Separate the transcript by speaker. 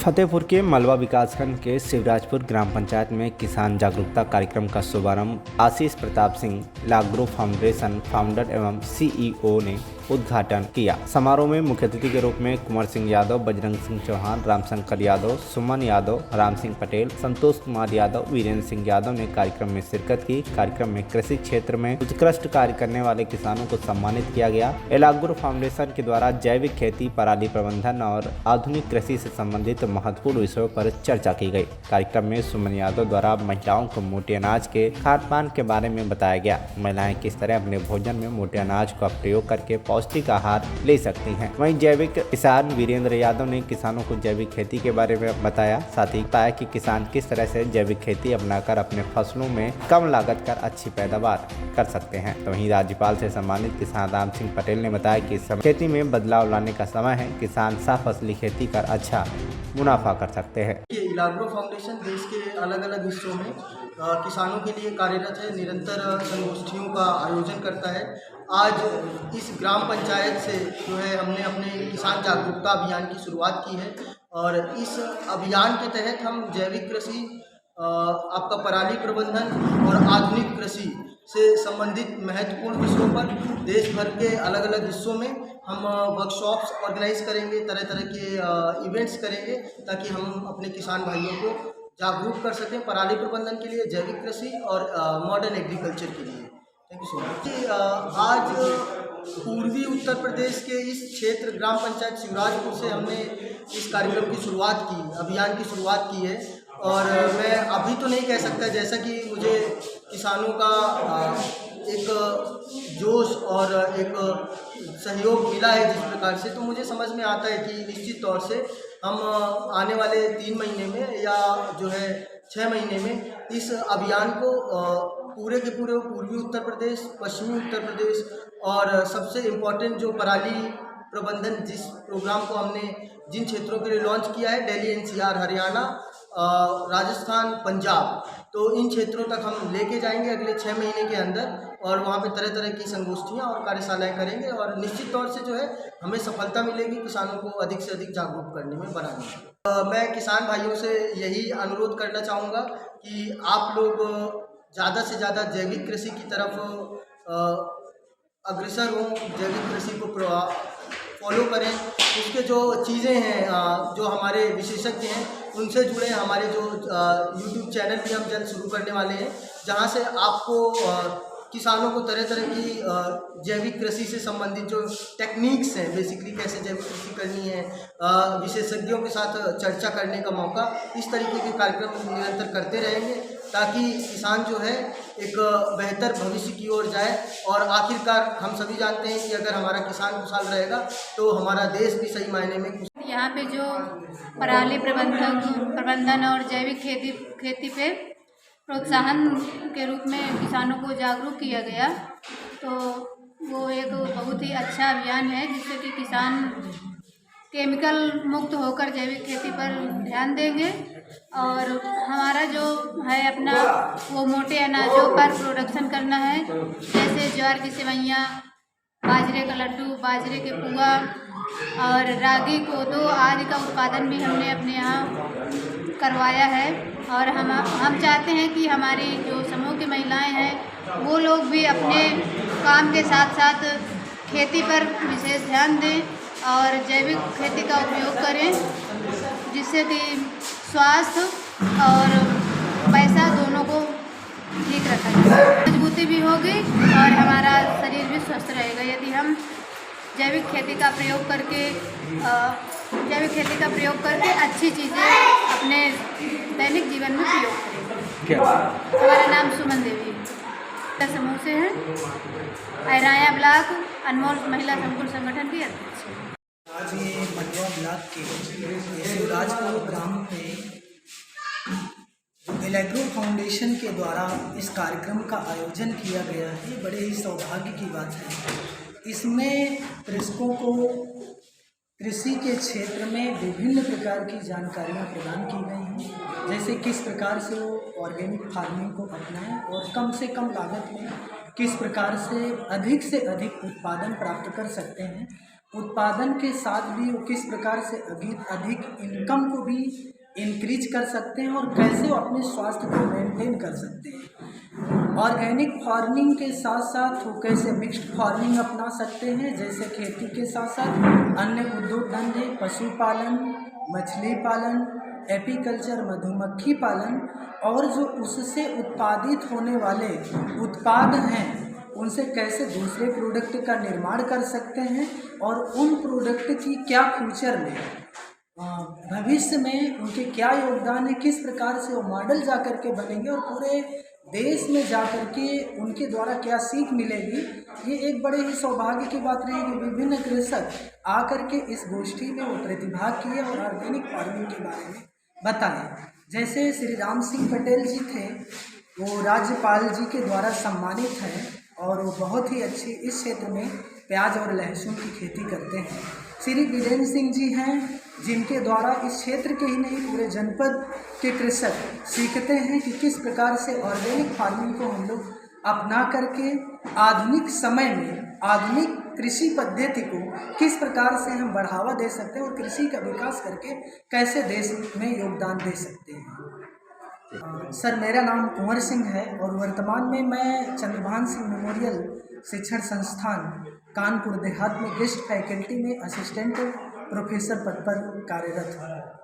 Speaker 1: फतेहपुर के मलवा विकासखंड के शिवराजपुर ग्राम पंचायत में किसान जागरूकता कार्यक्रम का शुभारंभ आशीष प्रताप सिंह लाग्रो फाउंडेशन फाउंडर एवं सीईओ ने उद्घाटन किया। समारोह में मुख्य अतिथि के रूप में कुंवर सिंह यादव, बजरंग सिंह चौहान, रामशंकर यादव, सुमन यादव, राम सिंह पटेल, संतोष कुमार यादव, वीरेंद्र सिंह यादव ने कार्यक्रम में शिरकत की। कार्यक्रम में कृषि क्षेत्र में उत्कृष्ट कार्य करने वाले किसानों को सम्मानित किया गया। एलाग्रो फाउंडेशन के द्वारा जैविक खेती, पराली प्रबंधन और आधुनिक कृषि से संबंधित महत्वपूर्ण विषयों पर चर्चा की गई। कार्यक्रम में सुमन यादव द्वारा महिलाओं को मोटे अनाज के खान पान के बारे में बताया गया। महिलाएं किस तरह अपने भोजन में मोटे अनाज का प्रयोग करके पौष्टिक आहार ले सकती हैं। वहीं जैविक किसान वीरेंद्र यादव ने किसानों को जैविक खेती के बारे में बताया। साथ ही बताया कि किसान किस तरह से जैविक खेती अपनाकर अपने फसलों में कम लागत कर अच्छी पैदावार कर सकते हैं। तो वहीं राज्यपाल से सम्मानित किसान राम सिंह पटेल ने बताया कि खेती में बदलाव लाने का समय है। किसान साफसली खेती कर अच्छा मुनाफा कर सकते हैं।
Speaker 2: एलाग्रो फाउंडेशन देश के अलग अलग हिस्सों में किसानों के लिए कार्यरत है, निरंतर संगोष्ठियों का आयोजन करता है। आज इस ग्राम पंचायत से जो है हमने अपने किसान जागरूकता अभियान की शुरुआत की है और इस अभियान के तहत हम जैविक कृषि, आपका पराली प्रबंधन और आधुनिक कृषि से संबंधित महत्वपूर्ण विषयों पर देश भर के अलग अलग हिस्सों में हम वर्कशॉप्स ऑर्गेनाइज करेंगे, तरह तरह के इवेंट्स करेंगे ताकि हम अपने किसान भाइयों को जागरूक कर सकें पराली प्रबंधन के लिए, जैविक कृषि और मॉडर्न एग्रीकल्चर के लिए। Thank you so much. आज पूर्वी उत्तर प्रदेश के इस क्षेत्र ग्राम पंचायत शिवराजपुर से हमने इस कार्यक्रम की शुरुआत की, अभियान की शुरुआत की है और मैं अभी तो नहीं कह सकता, जैसा कि मुझे किसानों का एक जोश और एक सहयोग मिला है जिस प्रकार से, तो मुझे समझ में आता है कि निश्चित तौर से हम आने वाले 3 महीने में या जो है 6 महीने में इस अभियान को पूरे के पूरे पूर्वी उत्तर प्रदेश, पश्चिमी उत्तर प्रदेश और सबसे इम्पोर्टेंट जो पराली प्रबंधन जिस प्रोग्राम को हमने जिन क्षेत्रों के लिए लॉन्च किया है, दिल्ली, एनसीआर, हरियाणा, राजस्थान, पंजाब, तो इन क्षेत्रों तक हम लेके जाएंगे अगले 6 महीने के अंदर और वहाँ पे तरह तरह की संगोष्ठियाँ और कार्यशालाएँ करेंगे और निश्चित तौर से जो है हमें सफलता मिलेगी किसानों को अधिक से अधिक जागरूक करने में, बनाने में। मैं किसान भाइयों से यही अनुरोध करना चाहूँगा कि आप लोग ज़्यादा से ज़्यादा जैविक कृषि की तरफ अग्रसर हों, जैविक कृषि को फॉलो करें। उसके जो चीज़ें हैं, जो हमारे विशेषज्ञ हैं उनसे जुड़े। हमारे जो यूट्यूब चैनल भी हम जल्द शुरू करने वाले हैं जहां से आपको किसानों को तरह तरह की जैविक कृषि से संबंधित जो टेक्निक्स हैं, बेसिकली कैसे जैविक कृषि करनी है, विशेषज्ञों के साथ चर्चा करने का मौका, इस तरीके के कार्यक्रम निरंतर करते रहेंगे ताकि किसान जो है एक बेहतर भविष्य की ओर जाए। और आखिरकार हम सभी जानते हैं कि अगर हमारा किसान खुशहाल रहेगा तो हमारा देश भी सही मायने में खुश।
Speaker 3: यहाँ पे जो पराली प्रबंधन और जैविक खेती पे प्रोत्साहन के रूप में किसानों को जागरूक किया गया, तो वो एक बहुत ही अच्छा अभियान है जिससे कि किसान केमिकल मुक्त होकर जैविक खेती पर ध्यान देंगे और हमारा जो है अपना वो मोटे अनाजों पर प्रोडक्शन करना है, जैसे ज्वार की सेवइयाँ, बाजरे का लड्डू, बाजरे के पुआ और रागी, कोदो आदि का उत्पादन भी हमने अपने यहाँ करवाया है। और हम चाहते हैं कि हमारी जो समूह की महिलाएं हैं वो लोग भी अपने काम के साथ साथ खेती पर विशेष ध्यान दें और जैविक खेती का उपयोग करें, जिससे कि स्वास्थ्य और पैसा दोनों को ठीक रखा जाए, मजबूती भी होगी और हमारा शरीर भी स्वस्थ रहेगा यदि हम जैविक खेती का प्रयोग करके अच्छी चीज़ें अपने दैनिक जीवन में प्रयोग करें। हमारा नाम सुमन देवी समूह से है, ऐराया ब्लॉक अनमोल महिला संकुल संगठन की अध्यक्ष है।
Speaker 4: आज ये मलवा ब्लॉक के शिवराजपुर ग्राम में एलाग्रो फाउंडेशन के द्वारा इस कार्यक्रम का आयोजन किया गया है। बड़े ही सौभाग्य की बात है। इसमें कृषकों को कृषि के क्षेत्र में विभिन्न प्रकार की जानकारियाँ प्रदान की गई हैं, जैसे किस प्रकार से वो ऑर्गेनिक फार्मिंग को अपनाएं और कम से कम लागत में किस प्रकार से अधिक उत्पादन प्राप्त कर सकते हैं उत्पादन के साथ भी वो किस प्रकार से अधिक इनकम को भी इंक्रीज कर सकते हैं और कैसे वो अपने स्वास्थ्य को मेंटेन कर सकते हैं। ऑर्गेनिक फार्मिंग के साथ साथ वो कैसे मिक्स्ड फार्मिंग अपना सकते हैं, जैसे खेती के साथ साथ अन्य उद्योग धंधे, पशुपालन, मछली पालन, एपीकल्चर, मधुमक्खी पालन और जो उससे उत्पादित होने वाले उत्पाद हैं उनसे कैसे दूसरे प्रोडक्ट का निर्माण कर सकते हैं और उन प्रोडक्ट की क्या फ्यूचर में भविष्य में उनके क्या योगदान है, किस प्रकार से वो मॉडल जा कर के बनेंगे और पूरे देश में जा कर के उनके द्वारा क्या सीख मिलेगी। ये एक बड़े ही सौभाग्य की बात रही कि विभिन्न कृषक आकर के इस गोष्ठी में वो प्रतिभाग किए और ऑर्गेनिक फार्मिंग के बारे में बताएं। जैसे श्री राम सिंह पटेल जी थे, वो राज्यपाल जी के द्वारा सम्मानित हैं और वो बहुत ही अच्छी इस क्षेत्र में प्याज और लहसुन की खेती करते हैं। श्री वीरेंद्र सिंह जी हैं, जिनके द्वारा इस क्षेत्र के ही नहीं पूरे जनपद के कृषक सीखते हैं कि किस प्रकार से ऑर्गेनिक फार्मिंग को हम लोग अपना करके आधुनिक समय में आधुनिक कृषि पद्धति को किस प्रकार से हम बढ़ावा दे सकते हैं और कृषि का विकास करके कैसे देश में योगदान दे सकते हैं। सर, मेरा नाम कुंवर सिंह है और वर्तमान में मैं चंद्रभान सिंह मेमोरियल शिक्षण संस्थान कानपुर देहात में गेस्ट फैकल्टी में असिस्टेंट प्रोफेसर पद पर कार्यरत हूँ।